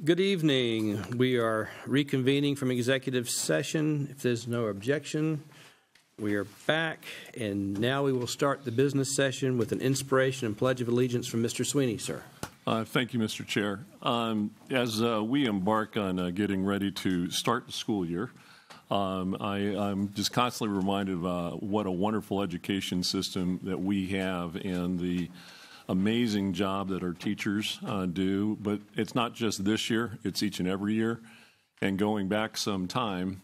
Good evening. We are reconvening from executive session. If there's no objection, we are back, and now we will start the business session with an inspiration and pledge of allegiance from Mr. Sweeney, sir. Thank you, Mr. Chair. As we embark on getting ready to start the school year, I'm just constantly reminded of what a wonderful education system that we have and the amazing job that our teachers do. But it's not just this year, it's each and every year. And going back some time,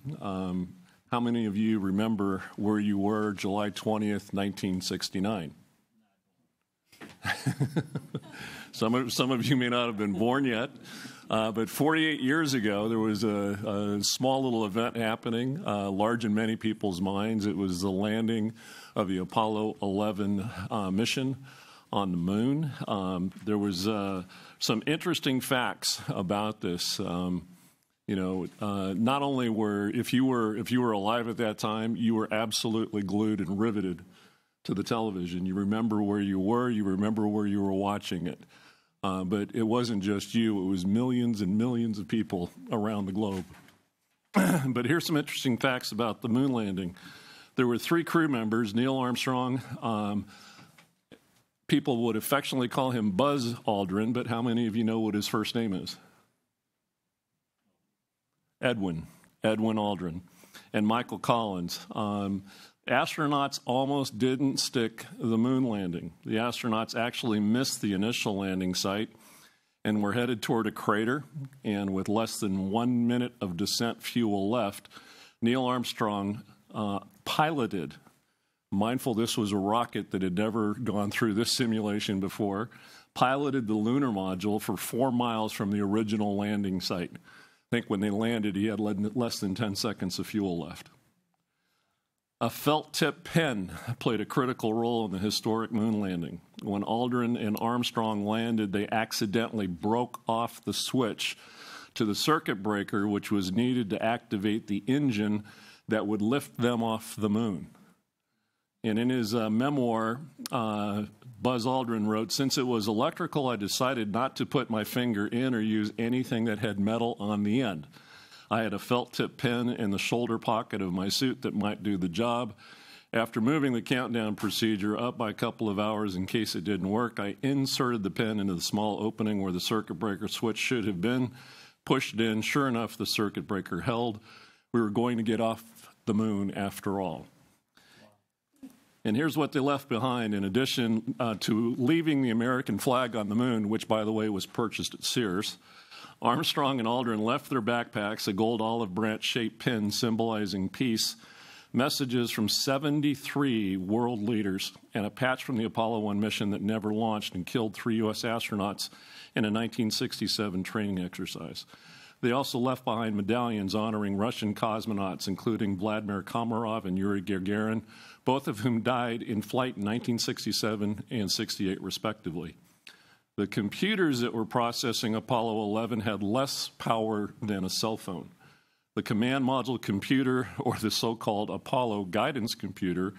how many of you remember where you were July 20th, 1969? Some of you may not have been born yet, but 48 years ago, there was a small little event happening, large in many people's minds. It was the landing of the Apollo 11 mission on the moon. There was some interesting facts about this. Not only if you were alive at that time, you were absolutely glued and riveted to the television. You remember where you were. You remember where you were watching it. But it wasn't just you. It was millions and millions of people around the globe. But here's some interesting facts about the moon landing. There were 3 crew members. Neil Armstrong, people would affectionately call him Buzz Aldrin, but how many of you know what his first name is? Edwin Aldrin. And Michael Collins. Astronauts almost didn't stick the moon landing. The astronauts actually missed the initial landing site and were headed toward a crater. And with less than 1 minute of descent fuel left, Neil Armstrong piloted, mindful this was a rocket that had never gone through this simulation before, piloted the lunar module for 4 miles from the original landing site. I think when they landed, he had less than 10 seconds of fuel left. A felt-tip pen played a critical role in the historic moon landing. When Aldrin and Armstrong landed, they accidentally broke off the switch to the circuit breaker, which was needed to activate the engine that would lift them off the moon. And in his memoir, Buzz Aldrin wrote, "Since it was electrical, I decided not to put my finger in or use anything that had metal on the end. I had a felt-tip pen in the shoulder pocket of my suit that might do the job. After moving the countdown procedure up by a couple of hours in case it didn't work, I inserted the pen into the small opening where the circuit breaker switch should have been, pushed in. Sure enough, the circuit breaker held. We were going to get off the moon after all." And here's what they left behind. In addition to leaving the American flag on the moon, which, by the way, was purchased at Sears, Armstrong and Aldrin left their backpacks a gold olive branch-shaped pin symbolizing peace, messages from 73 world leaders, and a patch from the Apollo 1 mission that never launched and killed 3 U.S. astronauts in a 1967 training exercise. They also left behind medallions honoring Russian cosmonauts, including Vladimir Komarov and Yuri Gagarin, both of whom died in flight in 1967 and 68, respectively. The computers that were processing Apollo 11 had less power than a cell phone. The command module computer, or the so-called Apollo guidance computer,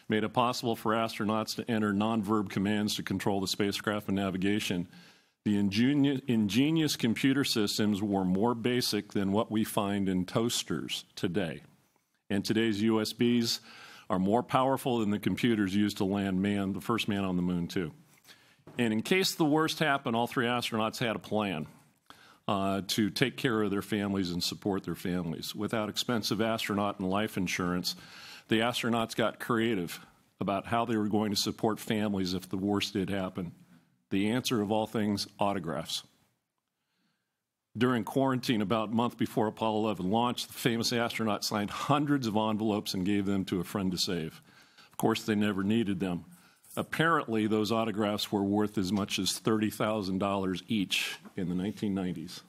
made it possible for astronauts to enter non-verb commands to control the spacecraft and navigation. The ingenious computer systems were more basic than what we find in toasters today. And today's USBs are more powerful than the computers used to land the first man on the moon, too. And in case the worst happened, all 3 astronauts had a plan to take care of their families and support their families. Without expensive astronaut and life insurance, the astronauts got creative about how they were going to support families if the worst did happen. The answer of all things, autographs. During quarantine, about a month before Apollo 11 launched, the famous astronaut signed hundreds of envelopes and gave them to a friend to save. Of course, they never needed them. Apparently, those autographs were worth as much as $30,000 each in the 1990s.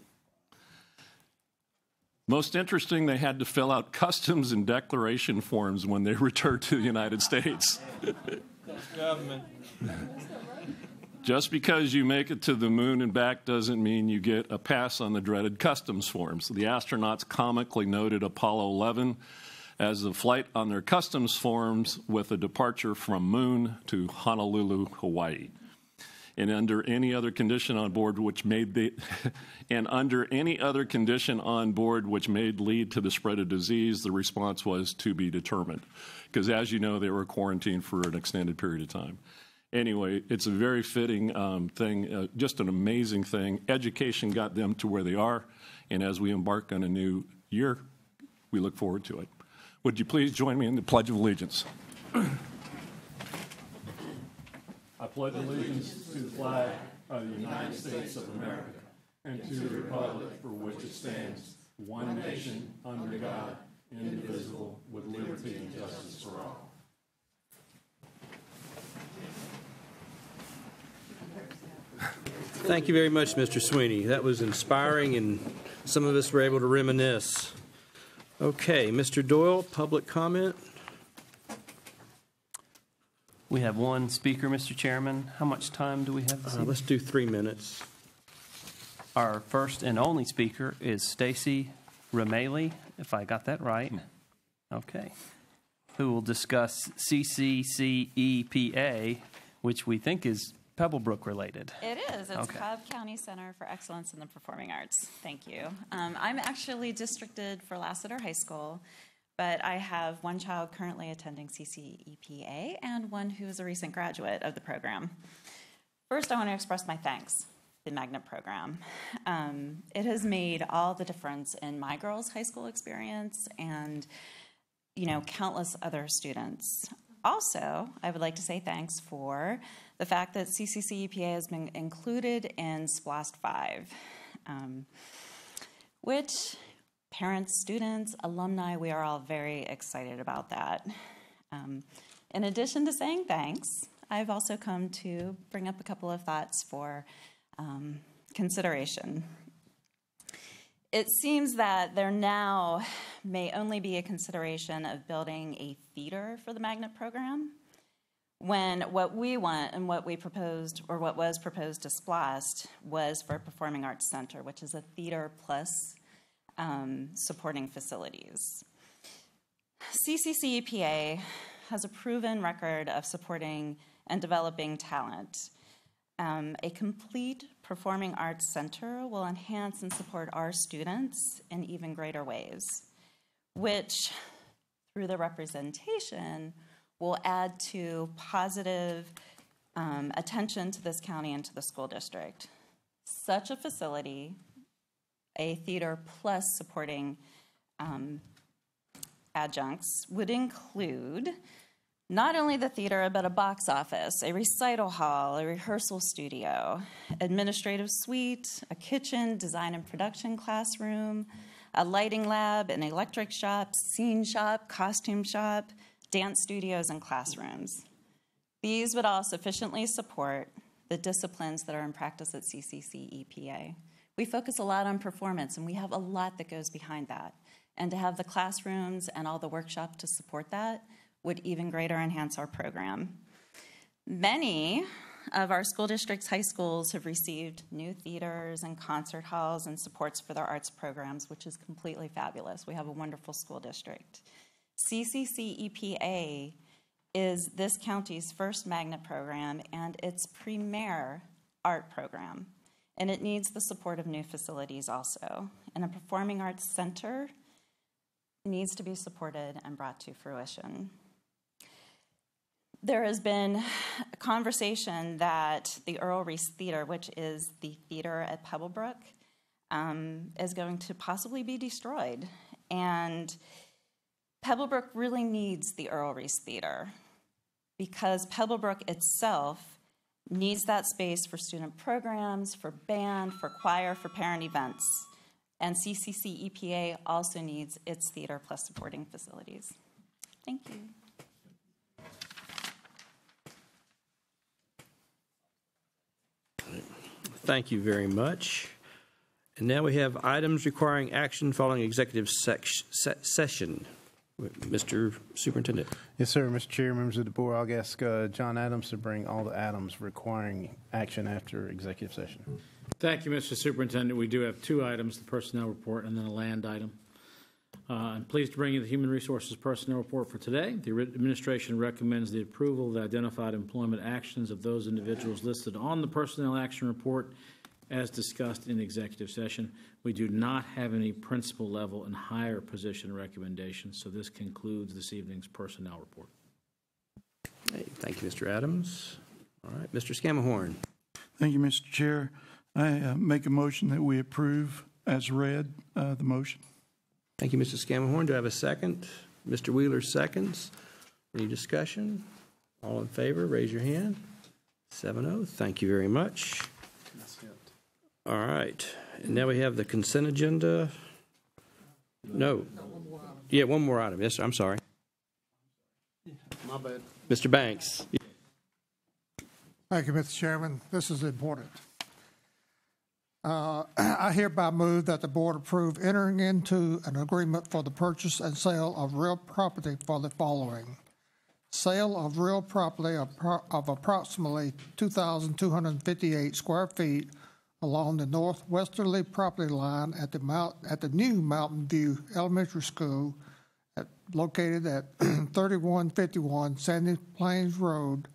Most interesting, they had to fill out customs and declaration forms when they returned to the United States. Government. Just because you make it to the moon and back doesn't mean you get a pass on the dreaded customs forms. The astronauts comically noted Apollo 11 as the flight on their customs forms with a departure from Moon to Honolulu, Hawaii. and under any other condition on board which may lead to the spread of disease, the response was to be determined. Because as you know, they were quarantined for an extended period of time. Anyway, it's a very fitting thing, just an amazing thing. Education got them to where they are, and as we embark on a new year, we look forward to it. Would you please join me in the Pledge of Allegiance? I pledge allegiance to the flag of the United States of America and to the republic for which it stands, one nation, under God, indivisible, with liberty and justice for all. Thank you very much, Mr. Sweeney. That was inspiring, and some of us were able to reminisce. Okay, Mr. Doyle, public comment. We have one speaker, Mr. Chairman. How much time do we have this evening? Let's do 3 minutes. Our first and only speaker is Stacy Rameli, if I got that right. Okay. Who will discuss CCCEPA, which we think is Pebblebrook related. It is. It's Okay. Cobb County Center for Excellence in the Performing Arts. Thank you. I'm actually districted for Lassiter High School, but I have one child currently attending CCEPA and one who is a recent graduate of the program. First, I want to express my thanks to the Magnet program. It has made all the difference in my girls' high school experience and, countless other students. Also, I would like to say thanks for the fact that CCCEPA has been included in SPLOST 5, which parents, students, alumni, we are all very excited about that. In addition to saying thanks, I've also come to bring up a couple of thoughts for consideration. It seems that there now may only be a consideration of building a theater for the Magnet program, when what we want and what we proposed, or what was proposed to SPLOST, was for a performing arts center, which is a theater plus supporting facilities. CCCEPA has a proven record of supporting and developing talent. A complete performing arts center will enhance and support our students in even greater ways, which, through the representation, will add to positive attention to this county and to the school district. Such a facility, a theater plus supporting adjuncts, would include not only the theater, but a box office, a recital hall, a rehearsal studio, administrative suite, a kitchen, design and production classroom, a lighting lab, an electric shop, scene shop, costume shop, dance studios, and classrooms. These would all sufficiently support the disciplines that are in practice at CCCEPA. We focus a lot on performance, and we have a lot that goes behind that. And to have the classrooms and all the workshops to support that would even greater enhance our program. Many of our school district's high schools have received new theaters and concert halls and supports for their arts programs, which is completely fabulous. We have a wonderful school district. CCCEPA is this county's first Magnet program and its premier art program, and it needs the support of new facilities also. And a performing arts center needs to be supported and brought to fruition. There has been a conversation that the Earl Reese Theater, which is the theater at Pebblebrook, is going to possibly be destroyed. And Pebblebrook really needs the Earl Reese Theater because Pebblebrook itself needs that space for student programs, for band, for choir, for parent events. And CCCEPA also needs its theater plus supporting facilities. Thank you. Thank you very much. And now we have items requiring action following executive session. Mr. Superintendent. Yes, sir. Mr. Chair, members of the board, I'll ask John Adams to bring all the items requiring action after executive session. Thank you, Mr. Superintendent. We do have two items, the personnel report and then a land item. I'm pleased to bring you the Human Resources Personnel Report for today. The administration recommends the approval of the identified employment actions of those individuals listed on the Personnel Action Report as discussed in executive session. We do not have any principal level and higher position recommendations, so this concludes this evening's personnel report. Hey, thank you, Mr. Adams. All right, Mr. Scamahorn. Thank you, Mr. Chair. I make a motion that we approve as read the motion. Thank you, Mr. Scamahorn. Do I have a second? Mr. Wheeler seconds. Any discussion? All in favor, raise your hand. 7-0. Thank you very much. All right. And now we have the consent agenda. No. Yeah, one more item. Yes, sir. I'm sorry. My bad. Mr. Banks. Thank you, Mr. Chairman. This is important. I hereby move that the board approve entering into an agreement for the purchase and sale of real property for the following. Sale of real property of approximately 2,258 square feet along the northwesterly property line at the new Mountain View Elementary School located at 3151 Sandy Plains Road,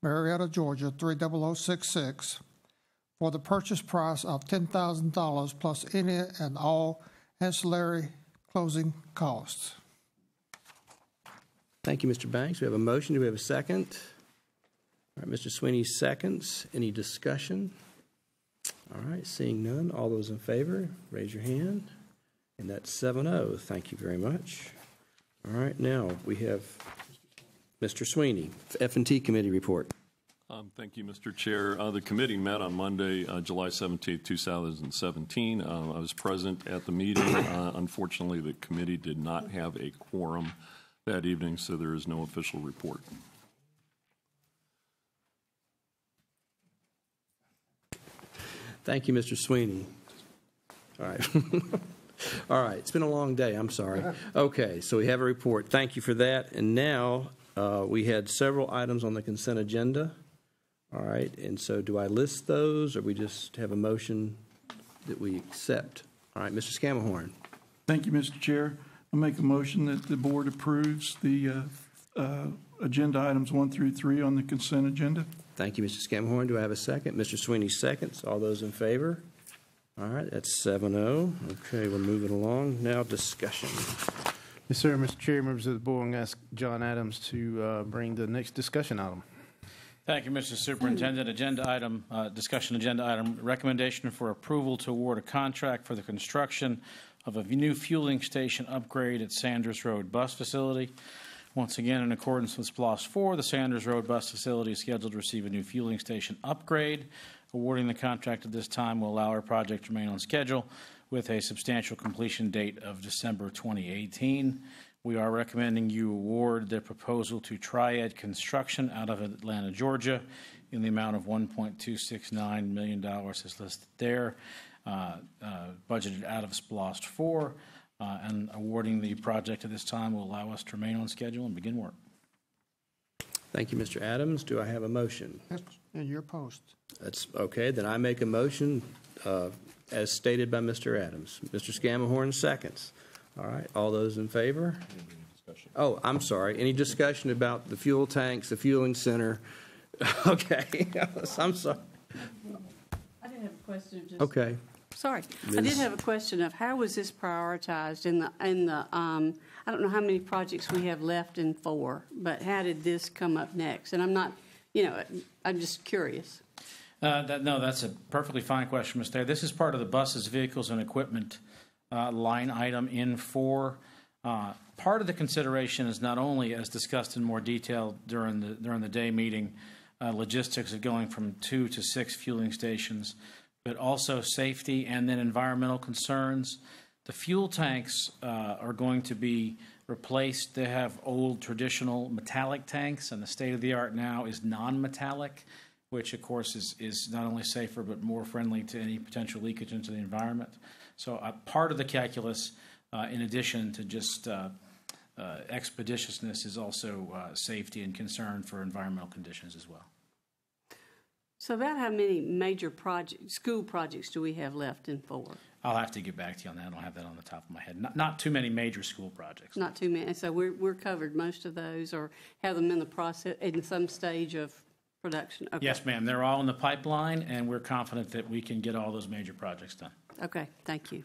Marietta, Georgia, 30066, for the purchase price of $10,000 plus any and all ancillary closing costs. Thank you, Mr. Banks. We have a motion. Do we have a second? All right, Mr. Sweeney seconds. Any discussion? All right, seeing none. All those in favor, raise your hand. And that's 7-0. Thank you very much. All right, now we have Mr. Sweeney, F&T Committee report. Thank you, Mr. Chair. The committee met on Monday, July 17, 2017. I was present at the meeting. Unfortunately, the committee did not have a quorum that evening, so there is no official report. Thank you, Mr. Sweeney. All right. All right. It's been a long day. I'm sorry. Okay, so we have a report. Thank you for that. And now we had several items on the consent agenda. All right. And so do I list those, or we just have a motion that we accept? All right, Mr. Scamahorn. Thank you, Mr. Chair. I make a motion that the board approves the agenda items 1 through 3 on the consent agenda. Thank you, Mr. Scamahorn. Do I have a second? Mr. Sweeney seconds. All those in favor? All right, that's 7-0. Okay, we're moving along. Now discussion. Yes, sir. Mr. Chair, members of the board, I'm going to ask John Adams to bring the next discussion item. Thank you, Mr. Superintendent. Agenda item, discussion agenda item, recommendation for approval to award a contract for the construction of a new fueling station upgrade at Sanders Road Bus Facility. Once again, in accordance with SPLOST 4, the Sanders Road Bus Facility is scheduled to receive a new fueling station upgrade. Awarding the contract at this time will allow our project to remain on schedule with a substantial completion date of December 2018. We are recommending you award the proposal to Triad Construction out of Atlanta, Georgia, in the amount of $1.269 million as listed there, budgeted out of SPLOST 4. And awarding the project at this time will allow us to remain on schedule and begin work. Thank you, Mr. Adams. Do I have a motion? That's in your post. That's okay. Then I make a motion as stated by Mr. Adams. Mr. Scamahorn seconds. All right. All those in favor? Oh, I'm sorry. Any discussion about the fuel tanks, the fueling center? Okay. I'm sorry. I didn't have a question. Okay. Sorry. I did have a question of how was this prioritized in the I don't know how many projects we have left in 4, but how did this come up next? And I'm not, I'm just curious. No, that's a perfectly fine question, Ms. Thayer. This is part of the buses, vehicles, and equipment line item in 4. Part of the consideration is not only, as discussed in more detail during the day meeting, logistics of going from 2 to 6 fueling stations, but also safety and then environmental concerns. The fuel tanks are going to be replaced. They have old traditional metallic tanks, and the state of the art now is non-metallic, which of course is not only safer but more friendly to any potential leakage into the environment. So part of the calculus, in addition to just expeditiousness, is also safety and concern for environmental conditions as well. So about how many major school projects do we have left in 4? I'll have to get back to you on that. I don't have that on the top of my head. Not too many major school projects. Not too many. So we're covered most of those, or have them in the process, in some stage of production? Okay. Yes, ma'am. They're all in the pipeline, and we're confident that we can get all those major projects done. Okay, thank you.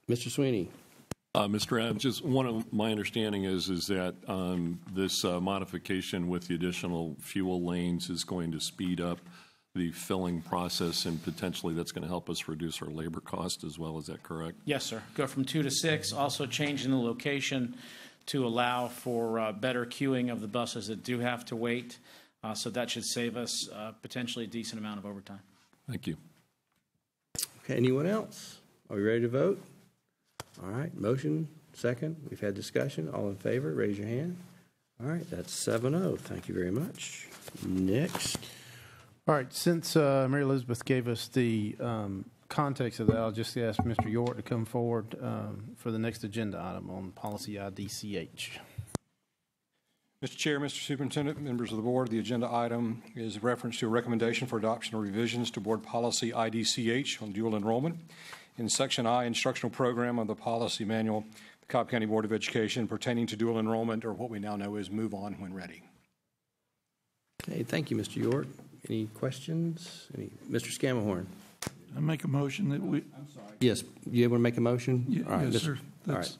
Mr. Sweeney. Mr. Adams, just one of my understanding is that this modification with the additional fuel lanes is going to speed up the filling process, and potentially that's going to help us reduce our labor cost as well. Is that correct? Yes, sir. Go from 2 to 6, also changing the location to allow for better queuing of the buses that do have to wait. So that should save us potentially a decent amount of overtime. Thank you. Okay, anyone else? Are we ready to vote? All right, motion, second. We've had discussion. All in favor, raise your hand. All right, that's 7-0. Thank you very much. Next. All right, since Mary Elizabeth gave us the context of that, I'll just ask Mr. York to come forward for the next agenda item on policy IDCH. Mr. Chair, Mr. Superintendent, members of the board, the agenda item is reference to a recommendation for adoption or revisions to board policy IDCH on dual enrollment. In Section I, instructional program of the policy manual, the Cobb County Board of Education pertaining to dual enrollment, or what we now know as move on when ready. Okay, thank you, Mr. York. Any questions? Mr. Scamahorn? I make a motion that we... Yes, you want to make a motion? All right, Yes, sir. All right.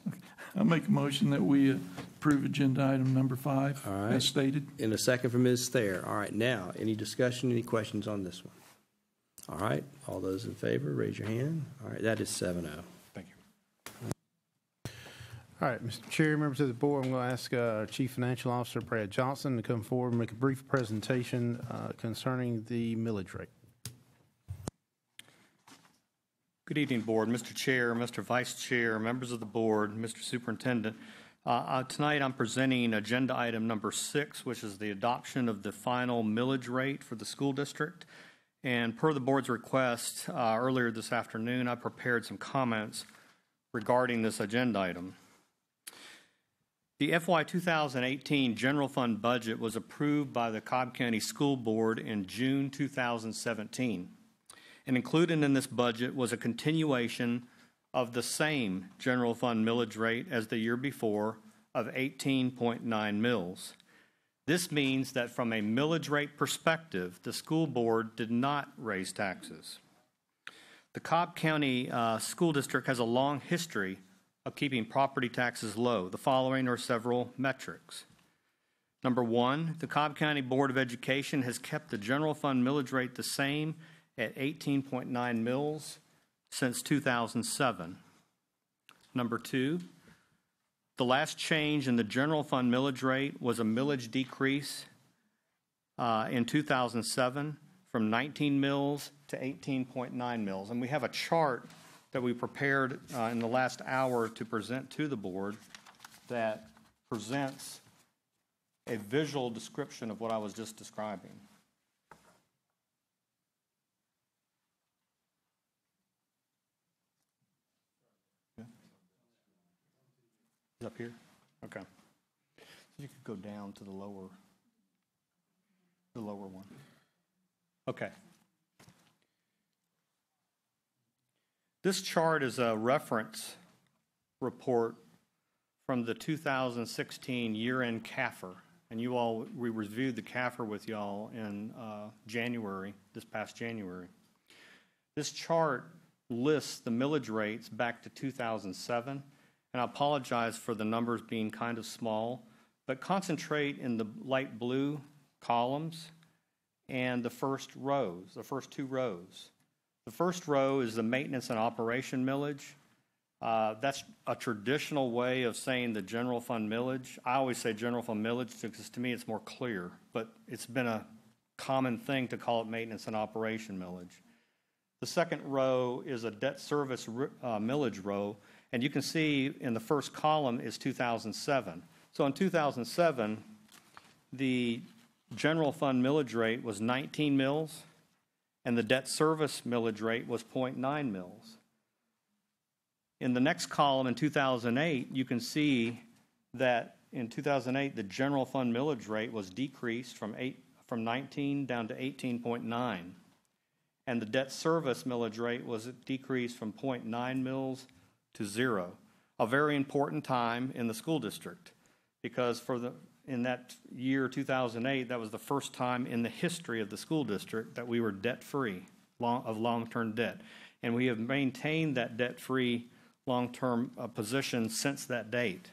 I make a motion that we approve agenda item number 5 All right. as stated. In a second from Ms. Thayer. All right, now, any discussion, any questions on this one? All right, all those in favor, raise your hand. All right, that is 7-0. Thank you. All right, Mr. Chair, members of the board, I'm going to ask our Chief Financial Officer, Brad Johnson, to come forward and make a brief presentation concerning the millage rate. Good evening, Board. Mr. Chair, Mr. Vice Chair, members of the Board, Mr. Superintendent. Tonight I'm presenting agenda item number 6, which is the adoption of the final millage rate for the school district. And per the Board's request earlier this afternoon, I prepared some comments regarding this agenda item. The FY 2018 general fund budget was approved by the Cobb County School Board in June 2017. And included in this budget was a continuation of the same general fund millage rate as the year before of 18.9 mils. This means that from a millage rate perspective, the school board did not raise taxes. The Cobb County School District has a long history of keeping property taxes low. The following are several metrics. Number 1, the Cobb County Board of Education has kept the general fund millage rate the same at 18.9 mils since 2007. Number 2, the last change in the general fund millage rate was a millage decrease in 2007 from 19 mils to 18.9 mils. And we have a chart that we prepared in the last hour to present to the board that presents a visual description of what I was just describing. Up here? Okay. You could go down to the lower one. Okay. This chart is a reference report from the 2016 year-end CAFR. And we reviewed the CAFR with y'all in January, this past January. This chart lists the millage rates back to 2007. And I apologize for the numbers being kind of small, but concentrate in the light blue columns and the first rows, the first 2 rows. The first row is the maintenance and operation millage. That's a traditional way of saying the general fund millage. I always say general fund millage because to me it's more clear, but it's been a common thing to call it maintenance and operation millage. The second row is a debt service millage row. And you can see in the first column is 2007. So in 2007, the general fund millage rate was 19 mils, and the debt service millage rate was 0.9 mils. In the next column in 2008, you can see that in 2008, the general fund millage rate was decreased from from 19 down to 18.9. And the debt service millage rate was decreased from 0.9 mils to 0. A very important time in the school district, because in that year 2008, that was the first time in the history of the school district that we were debt-free of long-term debt. And we have maintained that debt-free long-term position since that date.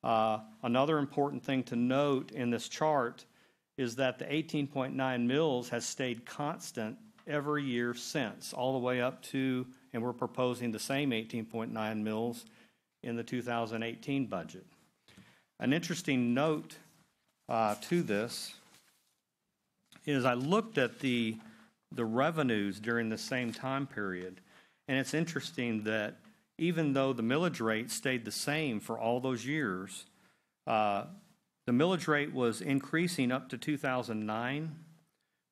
Another important thing to note in this chart is that the 18.9 mils has stayed constant every year since, all the way up to, and we're proposing the same 18.9 mils in the 2018 budget. An interesting note to this is I looked at the revenues during the same time period, and it's interesting that even though the millage rate stayed the same for all those years, the millage rate was increasing up to 2009,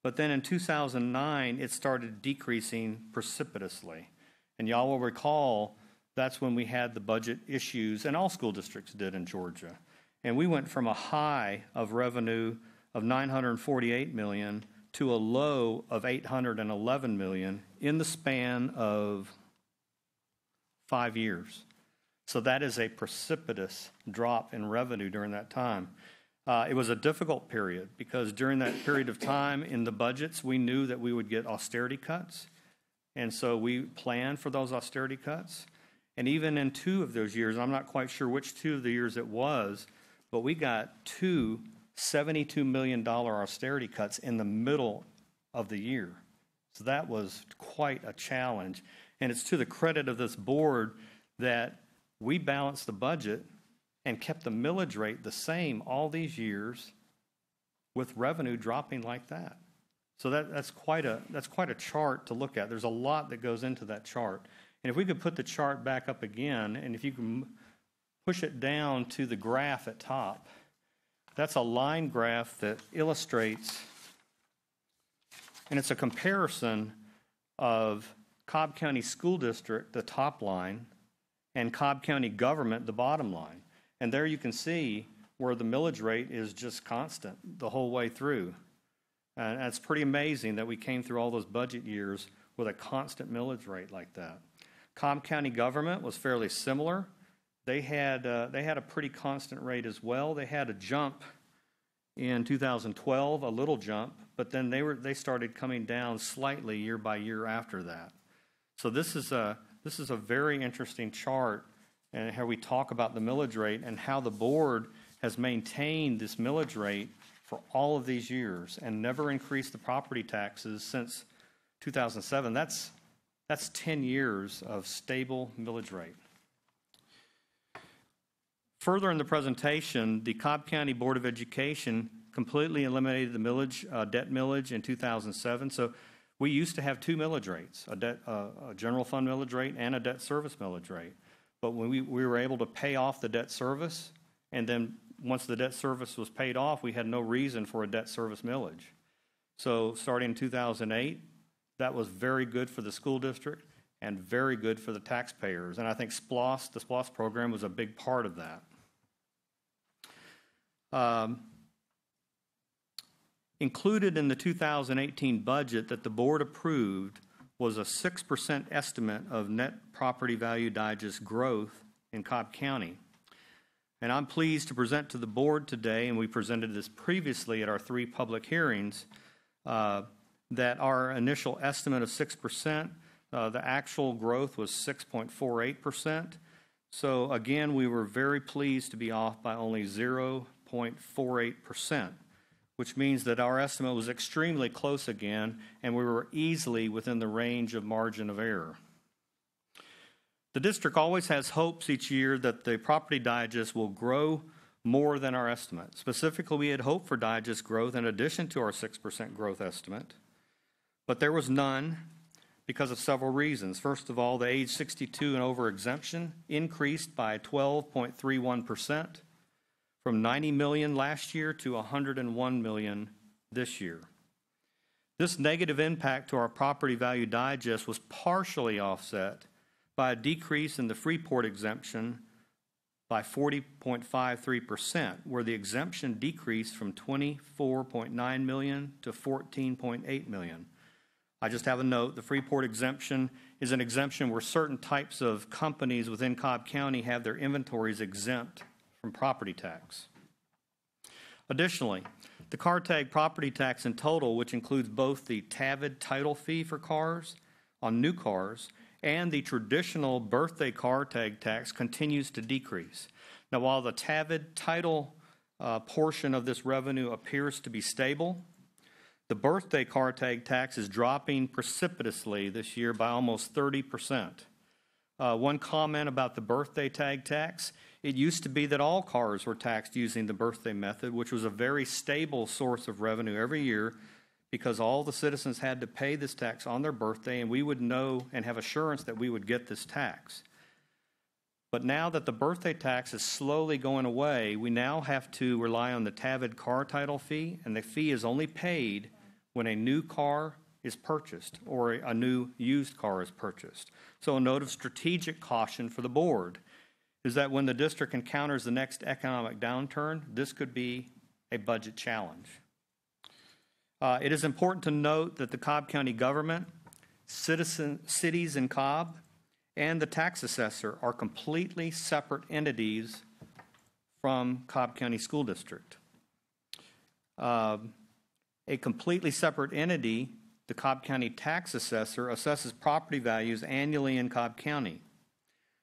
but then in 2009, it started decreasing precipitously. And y'all will recall that's when we had the budget issues, and all school districts did in Georgia. And we went from a high of revenue of $948 million to a low of $811 million in the span of 5 years. So that is a precipitous drop in revenue during that time. It was a difficult period because during that period of time in the budgets, we knew that we would get austerity cuts. And so we planned for those austerity cuts. And even in 2 of those years, I'm not quite sure which 2 of the years it was, but we got 2 $72 million austerity cuts in the middle of the year. So that was quite a challenge. And it's to the credit of this board that we balanced the budget and kept the millage rate the same all these years with revenue dropping like that. So that's quite a chart to look at. There's a lot that goes into that chart. And if we could put the chart back up again, and if you can push it down to the graph at top, that's a line graph that illustrates, and it's a comparison of Cobb County School District, the top line, and Cobb County government, the bottom line. And there you can see where the millage rate is just constant the whole way through. And it's pretty amazing that we came through all those budget years with a constant millage rate like that. Cobb County government was fairly similar. They had a pretty constant rate as well. They had a jump in 2012, a little jump, but then they started coming down slightly year by year after that. So this is a very interesting chart, and how we talk about the millage rate and how the board has maintained this millage rate for all of these years and never increased the property taxes since 2007. That's 10 years of stable millage rate. Further in the presentation, the Cobb County Board of Education completely eliminated the millage, debt millage in 2007. So we used to have 2 millage rates, a general fund millage rate and a debt service millage rate. But when we were able to pay off the debt service, and then once the debt service was paid off, we had no reason for a debt service millage. So starting in 2008, that was very good for the school district and very good for the taxpayers. And I think the SPLOST program was a big part of that. Included in the 2018 budget that the board approved was a 6% estimate of net property value digest growth in Cobb County. And I'm pleased to present to the board today, and we presented this previously at our 3 public hearings, that our initial estimate of 6%, the actual growth was 6.48%. So again, we were very pleased to be off by only 0.48%, which means that our estimate was extremely close again, and we were easily within the range of margin of error. The district always has hopes each year that the property digest will grow more than our estimate. Specifically, we had hoped for digest growth in addition to our 6% growth estimate, but there was none because of several reasons. First of all, the age 62 and over exemption increased by 12.31%. from 90 million last year to 101 million this year. This negative impact to our property value digest was partially offset by a decrease in the Freeport exemption by 40.53%, where the exemption decreased from $24.9 million to $14.8 million. I just have a note, the Freeport exemption is an exemption where certain types of companies within Cobb County have their inventories exempt from property tax. Additionally, the car tag property tax in total, which includes both the TAVID title fee for cars on new cars and the traditional birthday car tag tax, continues to decrease. Now, while the TAVID title portion of this revenue appears to be stable, the birthday car tag tax is dropping precipitously this year by almost 30%. One comment about the birthday tag tax: it used to be that all cars were taxed using the birthday method, which was a very stable source of revenue every year because all the citizens had to pay this tax on their birthday, and we would know and have assurance that we would get this tax. But now that the birthday tax is slowly going away, we now have to rely on the TAVID car title fee, and the fee is only paid when a new car is purchased or a new used car is purchased. So a note of strategic caution for the board is that when the district encounters the next economic downturn, this could be a budget challenge. It is important to note that the Cobb County government, cities in Cobb, and the tax assessor are completely separate entities from Cobb County School District. A completely separate entity, the Cobb County tax assessor, assesses property values annually in Cobb County.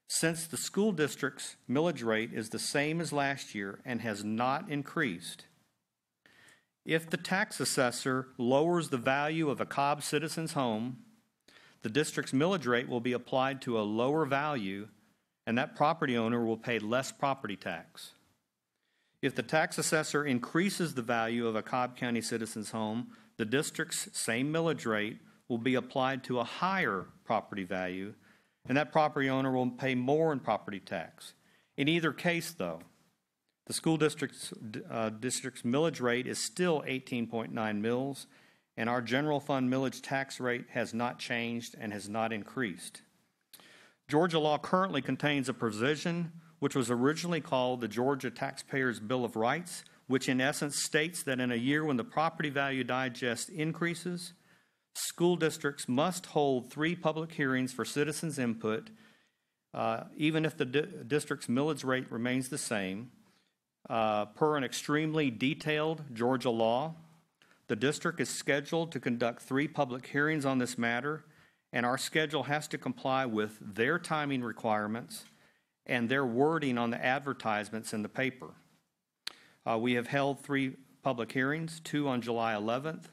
Since the school district's millage rate is the same as last year and has not increased, if the tax assessor lowers the value of a Cobb citizen's home, the district's millage rate will be applied to a lower value, and that property owner will pay less property tax. If the tax assessor increases the value of a Cobb County citizen's home, the district's same millage rate will be applied to a higher property value, and that property owner will pay more in property tax. In either case, though, the school district's millage rate is still 18.9 mils, and our general fund millage tax rate has not changed and has not increased. Georgia law currently contains a provision which was originally called the Georgia Taxpayers' Bill of Rights, which in essence states that in a year when the property value digest increases, school districts must hold 3 public hearings for citizens' input, even if the district's millage rate remains the same. Per an extremely detailed Georgia law, the district is scheduled to conduct 3 public hearings on this matter, and our schedule has to comply with their timing requirements and their wording on the advertisements in the paper. We have held 3 public hearings, 2 on July 11th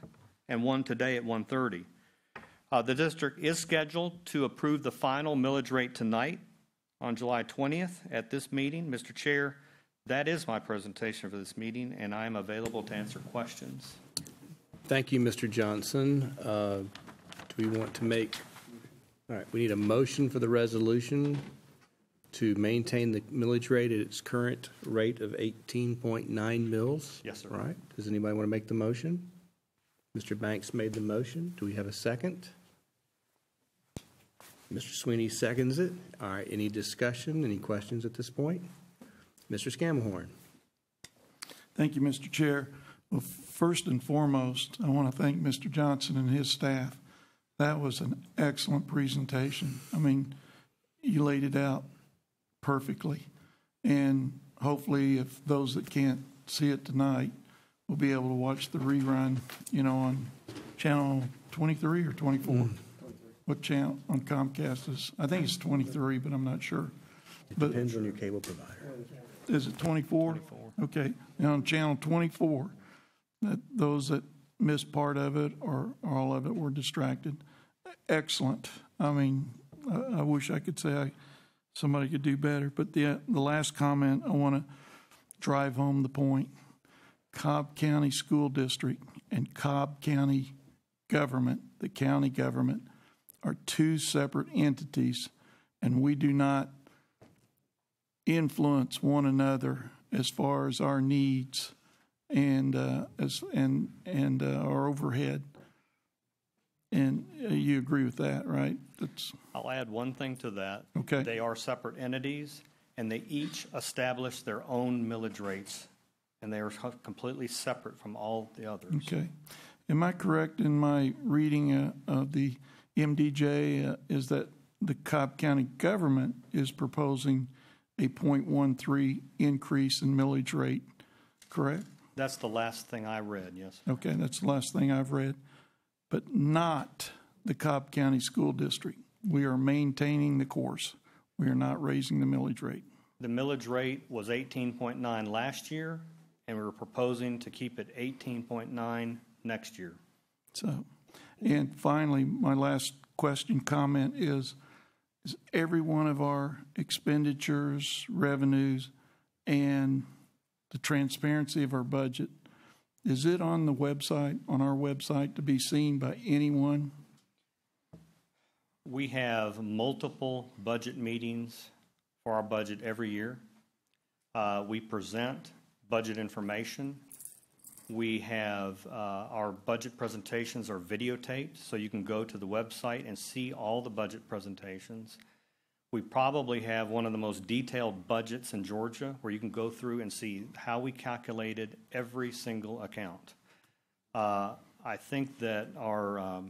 and 1 today at 1:30. The district is scheduled to approve the final millage rate tonight on July 20th at this meeting. Mr. Chair, that is my presentation for this meeting, and I am available to answer questions. Thank you, Mr. Johnson. Do we want to make, all right, we need a motion for the resolution to maintain the millage rate at its current rate of 18.9 mils? Yes, sir. Right. Does anybody want to make the motion? Mr. Banks made the motion. Do we have a second? Mr. Sweeney seconds it. All right. Any discussion? Any questions at this point? Mr. Scamahorn. Thank you, Mr. Chair. Well, first and foremost, I want to thank Mr. Johnson and his staff. That was an excellent presentation. I mean, you laid it out perfectly. And hopefully, if those that can't see it tonight will be able to watch the rerun, you know, on channel 23 or 24. What channel on Comcast is? I think it's 23, but I'm not sure. It depends on your cable provider. Is it 24? 24. Okay. And on channel 24, that those that missed part of it or all of it were distracted. Excellent. I mean, I wish I could say somebody could do better. But the last comment, I want to drive home the point. Cobb County School District and Cobb County government, the county government, are 2 separate entities, and we do not influence one another as far as our needs and our overhead. And you agree with that, right? I'll add one thing to that. Okay. They are separate entities, and they each establish their own millage rates, and they are completely separate from all the others. Okay. Am I correct in my reading of the MDJ is that the Cobb County government is proposing a 0.13 increase in millage rate, correct? That's the last thing I read, yes. Okay, that's the last thing I've read. But not the Cobb County School District. We are maintaining the course. We are not raising the millage rate. The millage rate was 18.9 last year, and we were proposing to keep it 18.9 next year. So, and finally, my last comment is every one of our expenditures, revenues, and the transparency of our budget, is it on the website, on our website, to be seen by anyone? We have multiple budget meetings for our budget every year. We present budget information. We have our budget presentations are videotaped, so you can go to the website and see all the budget presentations. We probably have one of the most detailed budgets in Georgia, where you can go through and see how we calculated every single account. I think that our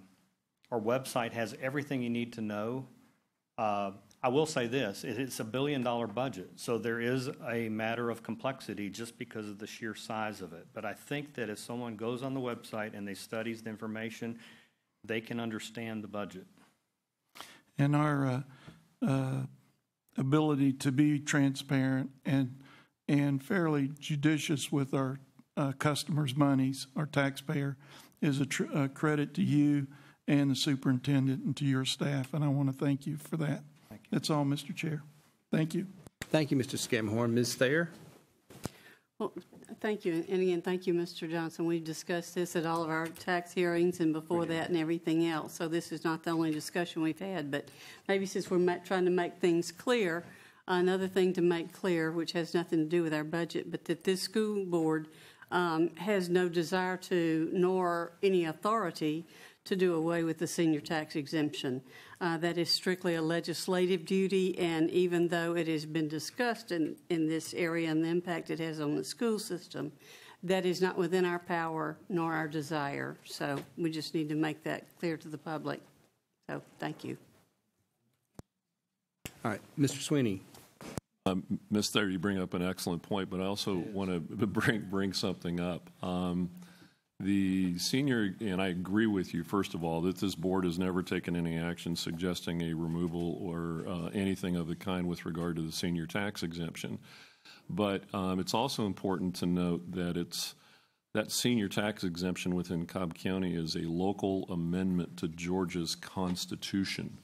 website has everything you need to know. I will say this, it's a $1 billion budget, so there is a matter of complexity just because of the sheer size of it. But I think that if someone goes on the website and they studies the information, they can understand the budget. And our ability to be transparent and fairly judicious with our customers' monies, our taxpayer, is a credit to you and the superintendent and to your staff, and I want to thank you for that. That's all, Mr. Chair. Thank you. Thank you, Mr. Scamhorn. Ms. Thayer? Well, thank you. And again, thank you, Mr. Johnson. We've discussed this at all of our tax hearings and before that and everything else. So this is not the only discussion we've had. But maybe since we're trying to make things clear, another thing to make clear, which has nothing to do with our budget, but that this school board has no desire to, nor any authority to do away with the senior tax exemption. That is strictly a legislative duty, and even though it has been discussed in this area and the impact it has on the school system, that is not within our power nor our desire. So we just need to make that clear to the public. So thank you. All right, Mr. Sweeney. Ms. Thayer, you bring up an excellent point, but I also want to bring something up. The senior, and I agree with you, first of all, that this board has never taken any action suggesting a removal or anything of the kind with regard to the senior tax exemption. But it's also important to note that that senior tax exemption within Cobb County is a local amendment to Georgia's Constitution.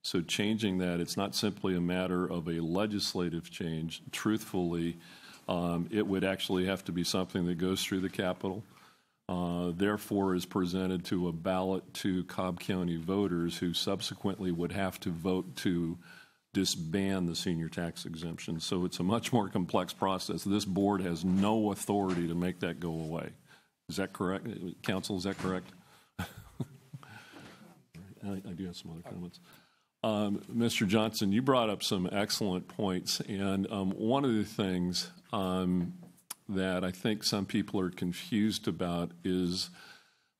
So changing that, it's not simply a matter of a legislative change. Truthfully, it would actually have to be something that goes through the Capitol. Therefore is presented to a ballot to Cobb County voters who subsequently would have to vote to disband the senior tax exemption. So it's a much more complex process. This board has no authority to make that go away. Is that correct? Council, is that correct? I do have some other comments. Mr. Johnson, you brought up some excellent points, and one of the things that I think some people are confused about is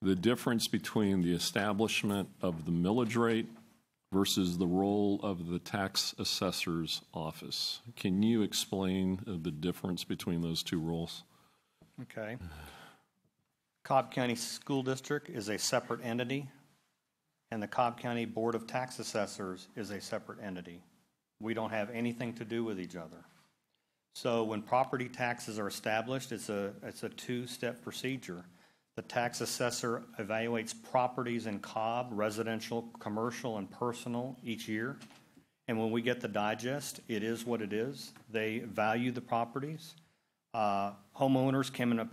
the difference between the establishment of the millage rate versus the role of the tax assessor's office. Can you explain the difference between those two roles? Okay. Cobb County School District is a separate entity, and the Cobb County Board of Tax Assessors is a separate entity. We don't have anything to do with each other. So when property taxes are established, it's a two-step procedure. The tax assessor evaluates properties in Cobb, residential, commercial, and personal each year. And when we get the digest, it is what it is. They value the properties. Homeowners can,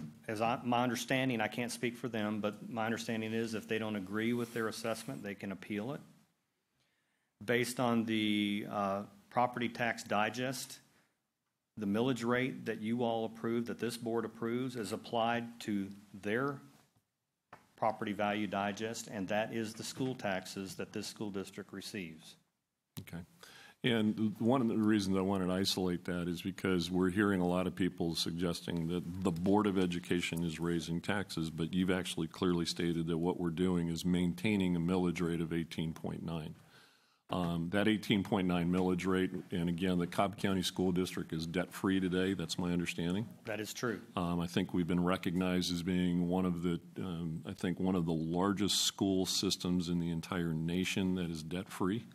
my understanding, I can't speak for them, but my understanding is if they don't agree with their assessment, they can appeal it. Based on the property tax digest, the millage rate that you all approve, that this board approves, is applied to their property value digest, and that is the school taxes that this school district receives. Okay. And one of the reasons I wanted to isolate that is because we're hearing a lot of people suggesting that the Board of Education is raising taxes, but you've actually clearly stated that what we're doing is maintaining a millage rate of 18.9. That 18.9 millage rate, and again, the Cobb County School District is debt-free today. That's my understanding. That is true. I think we've been recognized as being one of the largest school systems in the entire nation that is debt-free.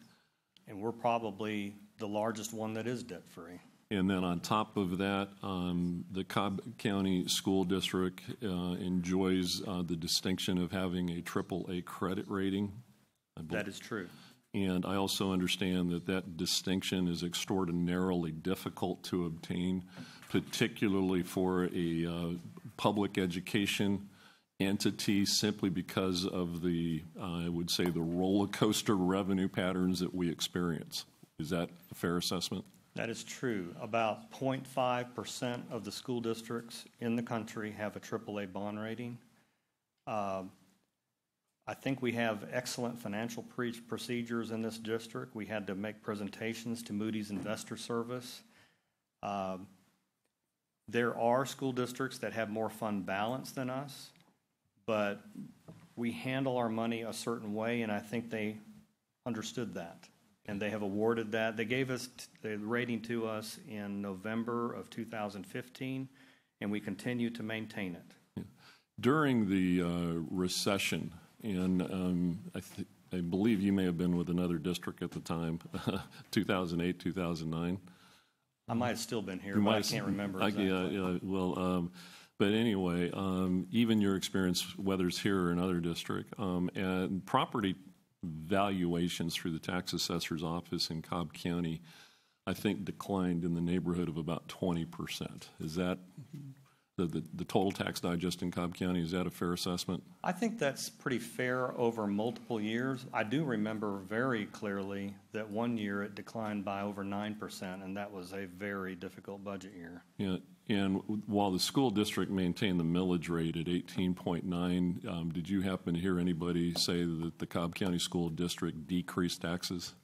And we're probably the largest one that is debt-free. And then on top of that, the Cobb County School District enjoys the distinction of having a AAA credit rating. That is true. And I also understand that that distinction is extraordinarily difficult to obtain, particularly for a public education entity, simply because of the, I would say, the roller coaster revenue patterns that we experience. Is that a fair assessment? That is true. About 0.5% of the school districts in the country have a AAA bond rating. I think we have excellent financial procedures in this district. We had to make presentations to Moody's Investor Service. There are school districts that have more fund balance than us, but we handle our money a certain way, and I think they understood that. And they have awarded that. They gave us the rating to us in November of 2015, and we continue to maintain it. During the recession, and I believe you may have been with another district at the time, 2008, 2009. I might have still been here, but I can't remember exactly. But anyway, even your experience, whether it's here or another district, and property valuations through the tax assessor's office in Cobb County, I think declined in the neighborhood of about 20%. Is that the total tax digest in Cobb County? Is that a fair assessment? I think that's pretty fair over multiple years. I do remember very clearly that one year it declined by over 9%, and that was a very difficult budget year. Yeah, and while the school district maintained the millage rate at 18.9, did you happen to hear anybody say that the Cobb County School District decreased taxes?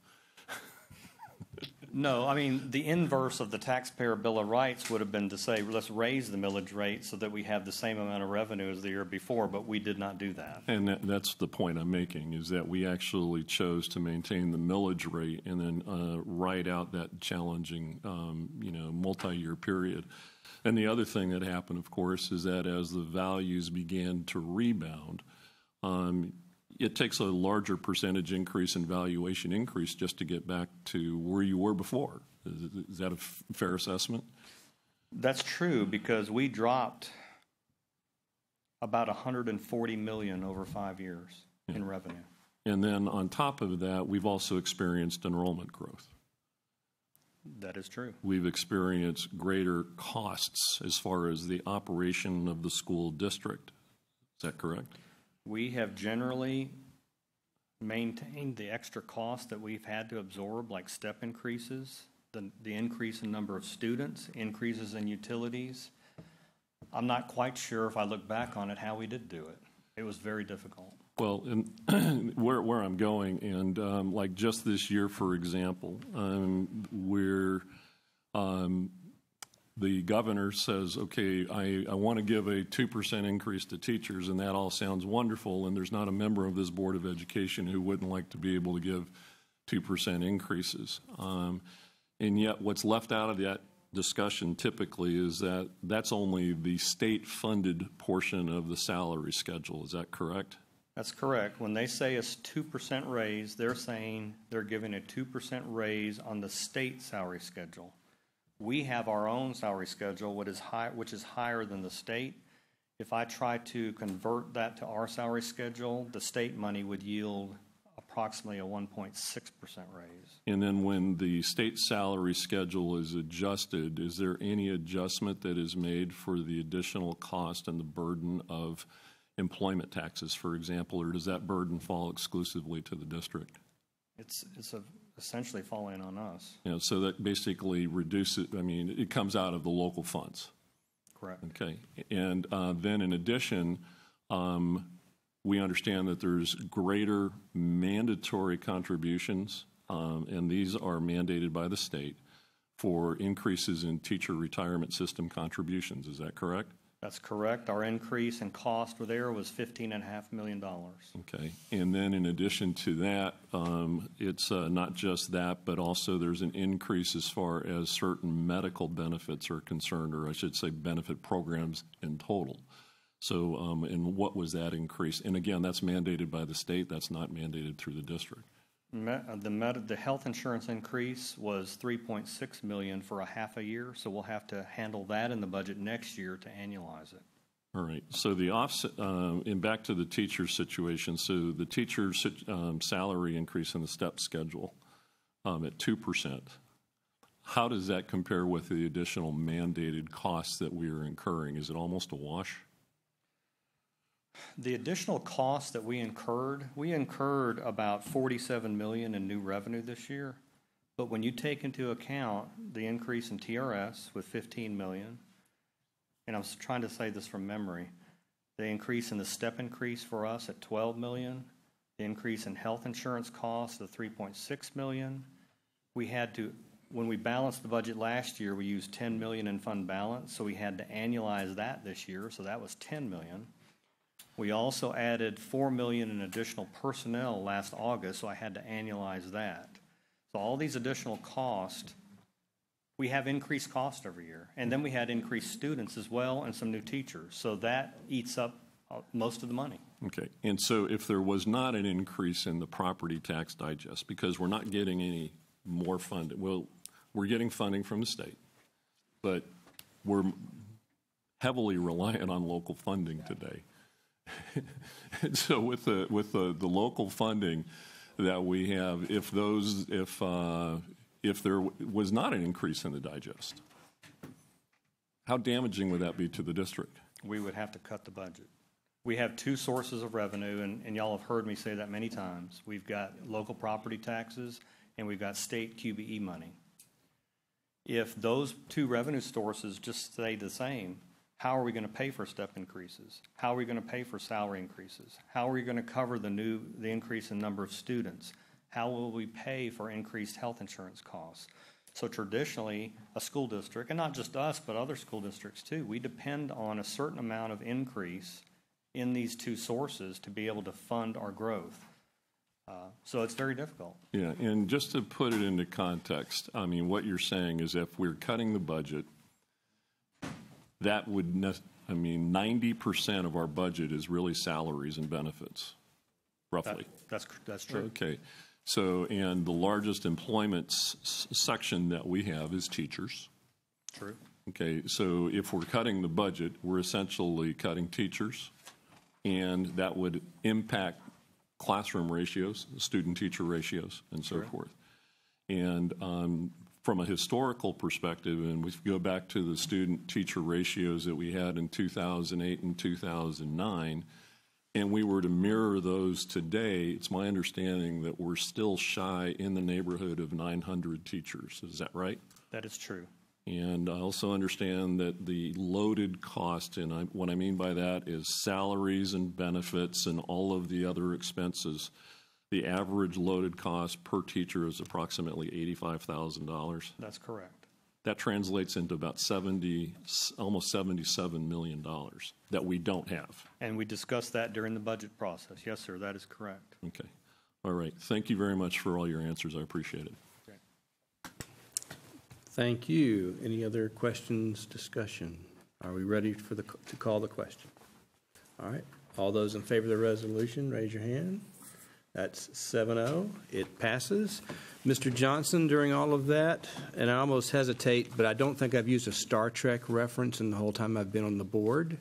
No, I mean, the inverse of the taxpayer Bill of Rights would have been to say, let's raise the millage rate so that we have the same amount of revenue as the year before, but we did not do that. And that's the point I'm making, is that we actually chose to maintain the millage rate and then ride out that challenging, multi-year period. And the other thing that happened, of course, is that as the values began to rebound, it takes a larger percentage increase in valuation increase just to get back to where you were before. Is that a fair assessment? That's true, because we dropped about $140 million over 5 years in revenue. And then on top of that, we've also experienced enrollment growth. That is true. We've experienced greater costs as far as the operation of the school district. Is that correct? We have generally maintained the extra costs that we've had to absorb, like step increases, the increase in number of students, increases in utilities. I'm not quite sure, if I look back on it, how we did do it. It was very difficult. Well, and where I'm going, and like just this year, for example, the governor says, okay, I want to give a 2% increase to teachers, and that all sounds wonderful, and there's not a member of this Board of Education who wouldn't like to be able to give 2% increases. And yet what's left out of that discussion typically is that that's only the state-funded portion of the salary schedule. Is that correct? That's correct. When they say it's 2% raise, they're saying they're giving a 2% raise on the state salary schedule. We have our own salary schedule, which is higher than the state. If I try to convert that to our salary schedule, the state money would yield approximately a 1.6% raise. And then when the state salary schedule is adjusted, is there any adjustment that is made for the additional cost and the burden of employment taxes, for example, or does that burden fall exclusively to the district? It's essentially falling on us. Yeah, so that basically reduces, it comes out of the local funds. Correct. Okay. And then in addition, we understand that there's greater mandatory contributions and these are mandated by the state, for increases in teacher retirement system contributions. Is that correct? That's correct. Our increase in cost for there was $15.5 million. Okay. And then in addition to that, it's not just that, but also there's an increase as far as certain medical benefits are concerned, or I should say benefit programs in total. So, and what was that increase? And again, that's mandated by the state. That's not mandated through the district. The health insurance increase was $3.6 million for a half a year, so we'll have to handle that in the budget next year to annualize it. All right. So the offset, and back to the teacher situation. So the teacher's salary increase in the step schedule at 2%. How does that compare with the additional mandated costs that we are incurring? Is it almost a wash? The additional costs that we incurred about $47 million in new revenue this year. But when you take into account the increase in TRS with $15 million, and I'm trying to say this from memory, the increase in the step increase for us at $12 million, the increase in health insurance costs of $3.6 million, we had to, when we balanced the budget last year, we used $10 million in fund balance, so we had to annualize that this year, so that was $10 million. We also added $4 million in additional personnel last August, so I had to annualize that. So all these additional costs, we have increased cost every year. And then we had increased students as well and some new teachers. So that eats up most of the money. Okay. And so if there was not an increase in the property tax digest, because we're not getting any more funding, well, we're getting funding from the state, but we're heavily reliant on local funding today. And so with the local funding that we have, if there was not an increase in the digest, how damaging would that be to the district? We would have to cut the budget. We have two sources of revenue, and y'all have heard me say that many times. We've got local property taxes and we've got state QBE money. If those two revenue sources just stay the same, how are we going to pay for step increases? How are we going to pay for salary increases? How are we going to cover the increase in number of students? How will we pay for increased health insurance costs? So traditionally, a school district, and not just us, but other school districts too, we depend on a certain amount of increase in these two sources to be able to fund our growth. So it's very difficult. Yeah, and just to put it into context, I mean, what you're saying is if we're cutting the budget, that would, 90% of our budget is really salaries and benefits, roughly. That's true. Okay. So, and the largest employment section that we have is teachers. True. Okay. So if we're cutting the budget, we're essentially cutting teachers, and that would impact classroom ratios, student-teacher ratios, and so forth. And from a historical perspective, and we go back to the student-teacher ratios that we had in 2008 and 2009, and we were to mirror those today, it's my understanding that we're still shy in the neighborhood of 900 teachers. Is that right? That is true. And I also understand that the loaded cost, and what I mean by that is salaries and benefits and all of the other expenses. The average loaded cost per teacher is approximately $85,000. That's correct. That translates into about almost $77 million that we don't have. And we discussed that during the budget process. Yes, sir, that is correct. Okay. All right. Thank you very much for all your answers. I appreciate it. Okay. Thank you. Any other questions, discussion? Are we ready to call the question? All right. All those in favor of the resolution, raise your hand. That's 7-0. It passes. Mr. Johnson, during all of that, and I almost hesitate, but I don't think I've used a Star Trek reference in the whole time I've been on the board.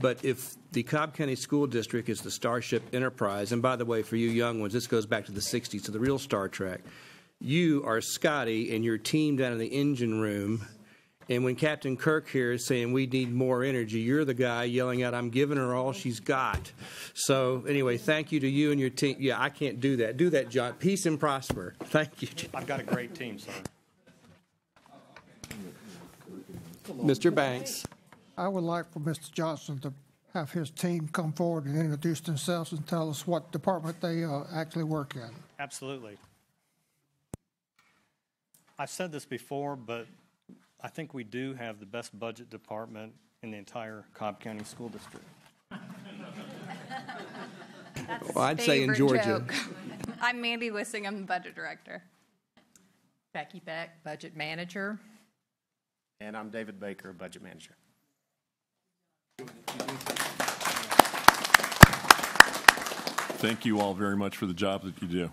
But if the Cobb County School District is the Starship Enterprise, and by the way, for you young ones, this goes back to the 60s, to the real Star Trek, you are Scotty and your team down in the engine room. And when Captain Kirk here is saying we need more energy, you're the guy yelling out, I'm giving her all she's got. So anyway, thank you to you and your team. Yeah, I can't do that. Do that, John. Peace and prosper. Thank you, John. I've got a great team, sir. Mr. Banks. I would like for Mr. Johnson to have his team come forward and introduce themselves and tell us what department they actually work in. Absolutely. I've said this before, but I think we do have the best budget department in the entire Cobb County School District. Well, I'd say in Georgia. Joke. I'm Mandy Wissing. I'm the budget director. Becky Beck, budget manager. And I'm David Baker, budget manager. Thank you all very much for the job that you do.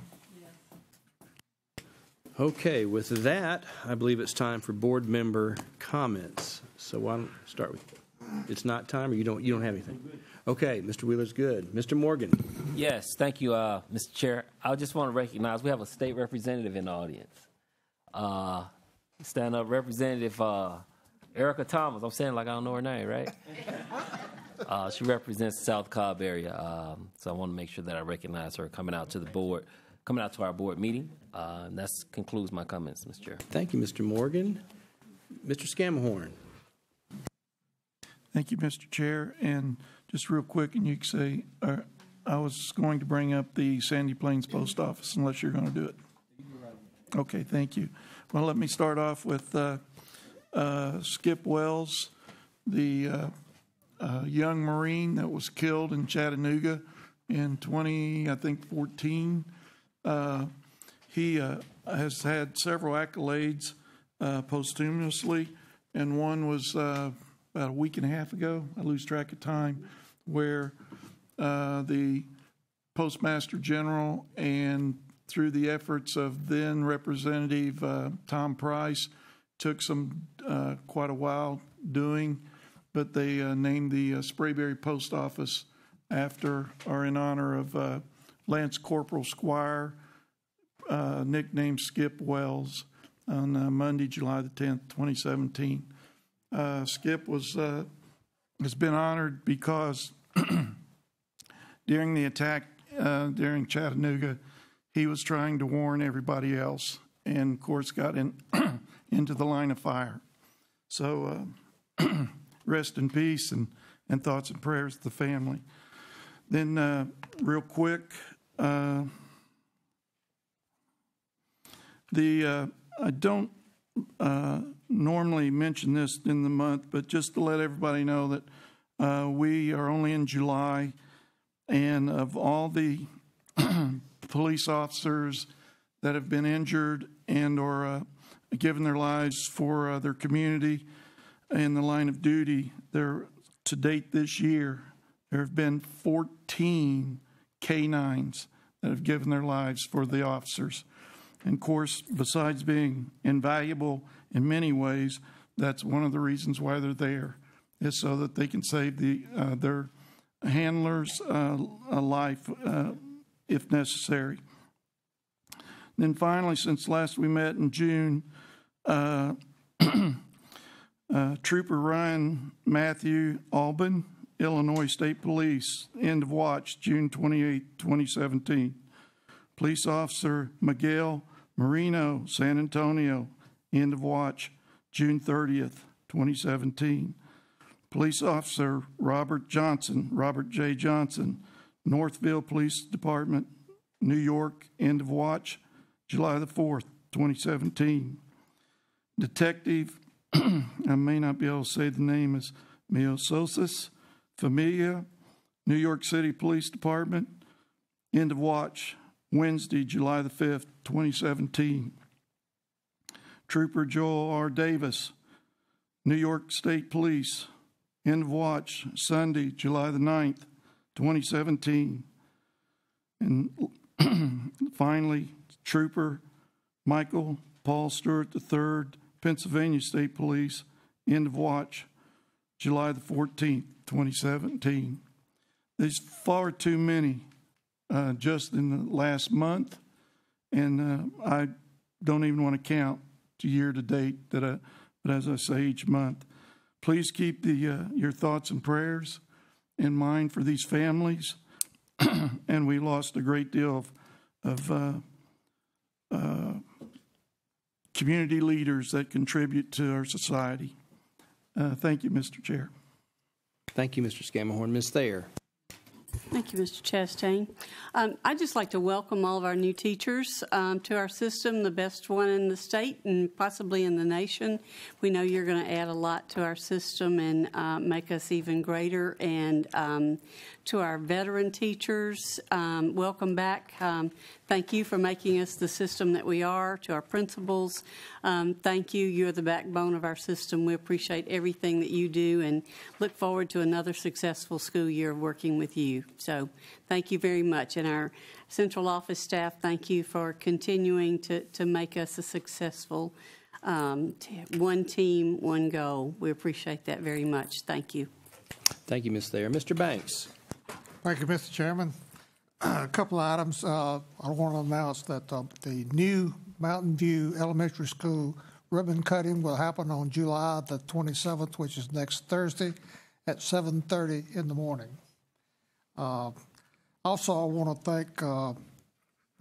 Okay, with that, I believe it's time for board member comments. So why don't I start with, it's not time, or you don't have anything? Okay, Mr. Wheeler's good. Mr. Morgan. Yes, thank you, Mr. Chair. I just want to recognize we have a state representative in the audience. Stand up Representative Erica Thomas. I'm saying like I don't know her name, right? She represents the South Cobb area, so I want to make sure that I recognize her coming out to the board, coming out to our board meeting. And that concludes my comments, Mr. Chair. Thank you, Mr. Morgan. Mr. Scamahorn. Thank you, Mr. Chair. And just real quick, and you can say, I was going to bring up the Sandy Plains Post Office unless you're going to do it. Okay, thank you. Well, let me start off with Skip Wells, the young Marine that was killed in Chattanooga in 14. He has had several accolades posthumously, and one was about a week and a half ago, I lose track of time, where the Postmaster General and through the efforts of then Representative Tom Price took some quite a while doing, but they named the Sprayberry Post Office after or in honor of Lance Corporal Squire, nicknamed Skip Wells, on Monday, July the 10th, 2017. Skip has been honored because during the attack during Chattanooga, he was trying to warn everybody else, and of course got into the line of fire. So rest in peace, and thoughts and prayers to the family. Then real quick, I don't normally mention this in the month, but just to let everybody know that we are only in July, and of all the police officers that have been injured and or given their lives for their community in the line of duty, there to date this year, there have been 14 K-9s that have given their lives for the officers. And of course, besides being invaluable in many ways, that's one of the reasons why they're there, is so that they can save their handlers' a life if necessary. Then finally, since last we met in June, Trooper Ryan Matthew Albin, Illinois State Police, end of watch, June 28, 2017. Police Officer Miguel Marino, San Antonio, end of watch, June 30th, 2017. Police Officer Robert J. Johnson, Northville Police Department, New York, end of watch, July the 4th, 2017. Detective, I may not be able to say the name, is Miososis Familia, New York City Police Department, end of watch, Wednesday, July the 5th, 2017. Trooper Joel R. Davis, New York State Police, end of watch, Sunday, July the 9th, 2017. And finally, Trooper Michael Paul Stewart III, Pennsylvania State Police, end of watch, July the 14th, 2017. There's far too many just in the last month, and I don't even want to count to year to date, but as I say each month, please keep your thoughts and prayers in mind for these families. And we lost a great deal of community leaders that contribute to our society. Thank you, Mr. Chair. Thank you, Mr. Scamahorn. Ms. Thayer. Thank you, Mr. Chastain. I'd just like to welcome all of our new teachers to our system, the best one in the state and possibly in the nation. We know you're going to add a lot to our system and make us even greater. And to our veteran teachers, welcome back. Thank you for making us the system that we are. To our principals, thank you. You're the backbone of our system. We appreciate everything that you do and look forward to another successful school year of working with you. So thank you very much. And our central office staff, thank you for continuing to make us a successful one team, one goal. We appreciate that very much. Thank you. Thank you, Ms. Thayer. Mr. Banks. Thank you, Mr. Chairman. A couple of items. I want to announce that the new Mountain View Elementary School ribbon cutting will happen on July the 27th, which is next Thursday at 7:30 in the morning. Also, I want to thank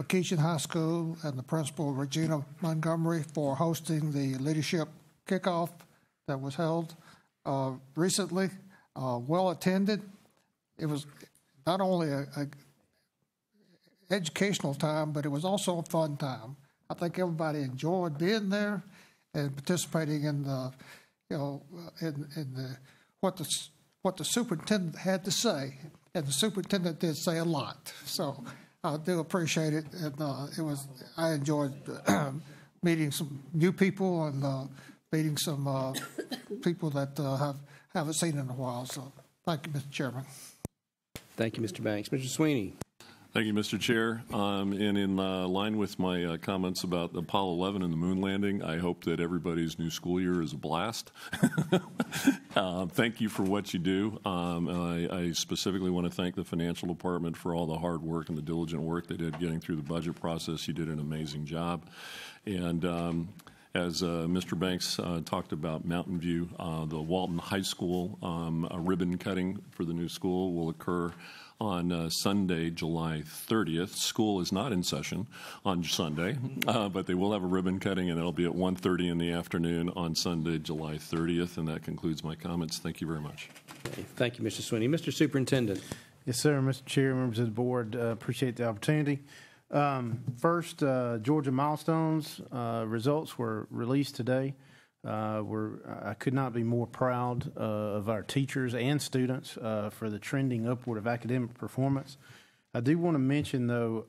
McKeeshan High School and the principal, Regina Montgomery, for hosting the leadership kickoff that was held recently. Well attended. It was not only a educational time, but it was also a fun time. I think everybody enjoyed being there and participating in the, what the superintendent had to say, and the superintendent did say a lot. So I do appreciate it, and I enjoyed meeting some new people and meeting some people that haven't seen in a while. So thank you, Mr. Chairman. Thank you, Mr. Banks. Mr. Sweeney. Thank you, Mr. Chair. And in line with my comments about Apollo 11 and the moon landing, I hope that everybody's new school year is a blast. Thank you for what you do. I specifically want to thank the financial department for all the hard work and the diligent work they did getting through the budget process. You did an amazing job. And as Mr. Banks talked about Mountain View, the Walton High School ribbon cutting for the new school will occur on Sunday, July 30th. School is not in session on Sunday, but they will have a ribbon cutting, and it'll be at 1:30 in the afternoon on Sunday, July 30th. And that concludes my comments. Thank you very much. Okay. Thank you, Mr. Sweeney. Mr. Superintendent. Yes, sir. Mr. Chair, members of the board, appreciate the opportunity. First, Georgia milestones results were released today. I could not be more proud of our teachers and students for the trending upward of academic performance. I do want to mention, though,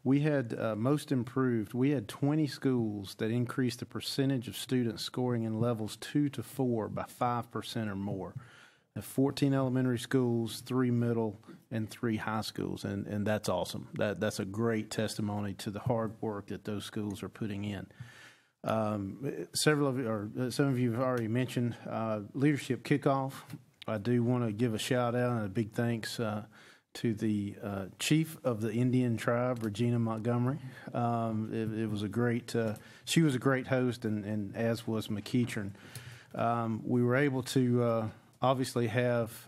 we had most improved. We had 20 schools that increased the percentage of students scoring in levels 2 to 4 by 5% or more. 14 elementary schools, 3 middle, and 3 high schools, and that's awesome. That's a great testimony to the hard work that those schools are putting in. Some of you have already mentioned leadership kickoff. I do want to give a shout out and a big thanks to the chief of the Indian tribe, Regina Montgomery. It was a great. She was a great host, and as was McKeeshan. We were able to obviously have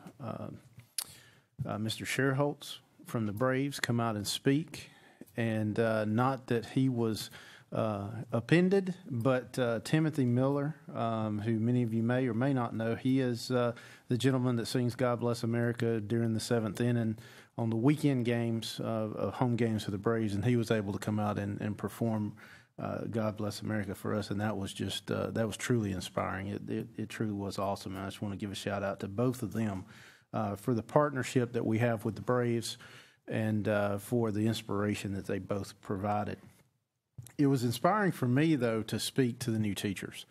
Mr. Sherholtz from the Braves come out and speak, and not that he was appended, but Timothy Miller, who many of you may or may not know, he is the gentleman that sings God Bless America during the 7th inning on the weekend games, home games for the Braves, and he was able to come out and perform God Bless America for us, and that was just that was truly inspiring. It truly was awesome, and I just want to give a shout out to both of them for the partnership that we have with the Braves and for the inspiration that they both provided. It was inspiring for me, though, to speak to the new teachers.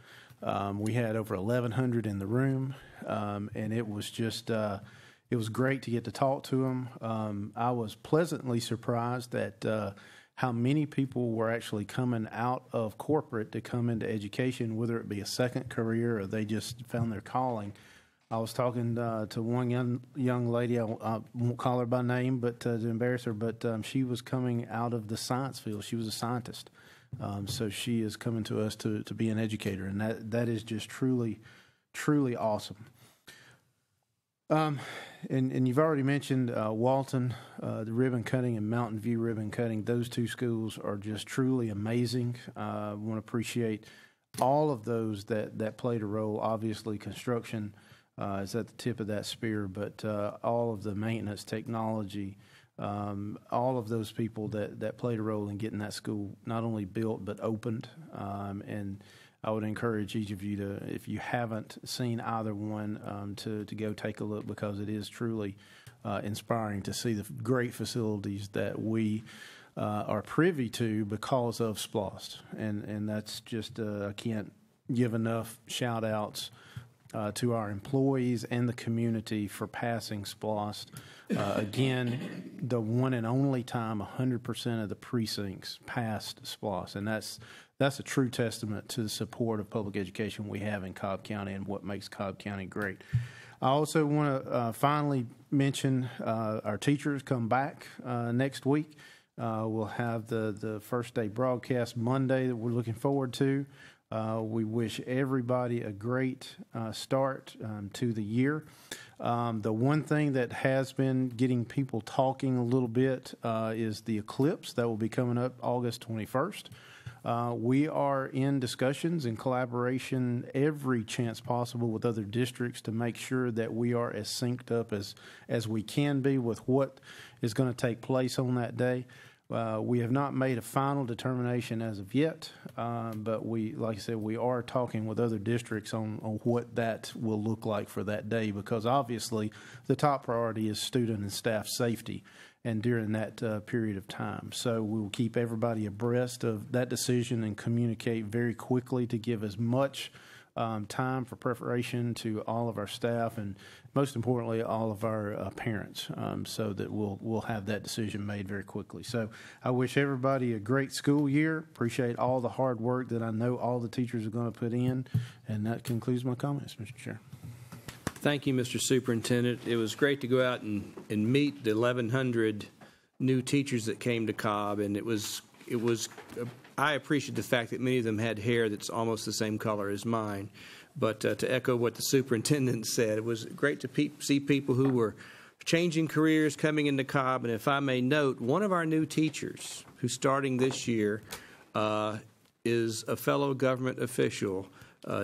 We had over 1,100 in the room, and it was just it was great to get to talk to them. I was pleasantly surprised at how many people were actually coming out of corporate to come into education, whether it be a second career or they just found their calling. I was talking to one young lady, I won't call her by name, but to embarrass her, but she was coming out of the science field. She was a scientist. So she is coming to us to be an educator, and that is just truly, truly awesome. And you've already mentioned Walton, the ribbon cutting, and Mountain View ribbon cutting. Those two schools are just truly amazing. I want to appreciate all of those that played a role. Obviously, construction is at the tip of that spear, but all of the maintenance technology, all of those people that played a role in getting that school not only built but opened. And I would encourage each of you to, if you haven't seen either one, to go take a look, because it is truly inspiring to see the great facilities that we are privy to because of SPLOST. And that's just, I can't give enough shout outs to our employees and the community for passing SPLOST. Again, the one and only time 100% of the precincts passed SPLOST, and that's a true testament to the support of public education we have in Cobb County and what makes Cobb County great. I also want to finally mention our teachers come back next week. We'll have the first day broadcast Monday that we're looking forward to. We wish everybody a great start to the year. The one thing that has been getting people talking a little bit is the eclipse that will be coming up August 21st. We are in discussions and collaboration every chance possible with other districts to make sure that we are as synced up as we can be with what is going to take place on that day. We have not made a final determination as of yet, but like I said, we are talking with other districts on what that will look like for that day, because obviously the top priority is student and staff safety and during that period of time. So we will keep everybody abreast of that decision and communicate very quickly to give as much time for preparation to all of our staff and, most importantly, all of our parents, so that we'll have that decision made very quickly. So I wish everybody a great school year. Appreciate all the hard work that I know all the teachers are going to put in. And that concludes my comments, Mr. Chair. Thank you, Mr. Superintendent. It was great to go out and meet the 1,100 new teachers that came to Cobb, and it was I appreciate the fact that many of them had hair that's almost the same color as mine. But to echo what the superintendent said, it was great to see people who were changing careers coming into Cobb. And if I may note, one of our new teachers who's starting this year is a fellow government official.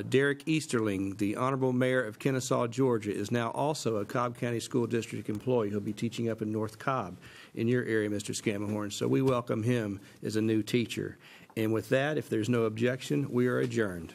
Derek Easterling, the Honorable Mayor of Kennesaw, Georgia, is now also a Cobb County School District employee. He'll be teaching up in North Cobb in your area, Mr. Scammahorn. So we welcome him as a new teacher. And with that, if there's no objection, we are adjourned.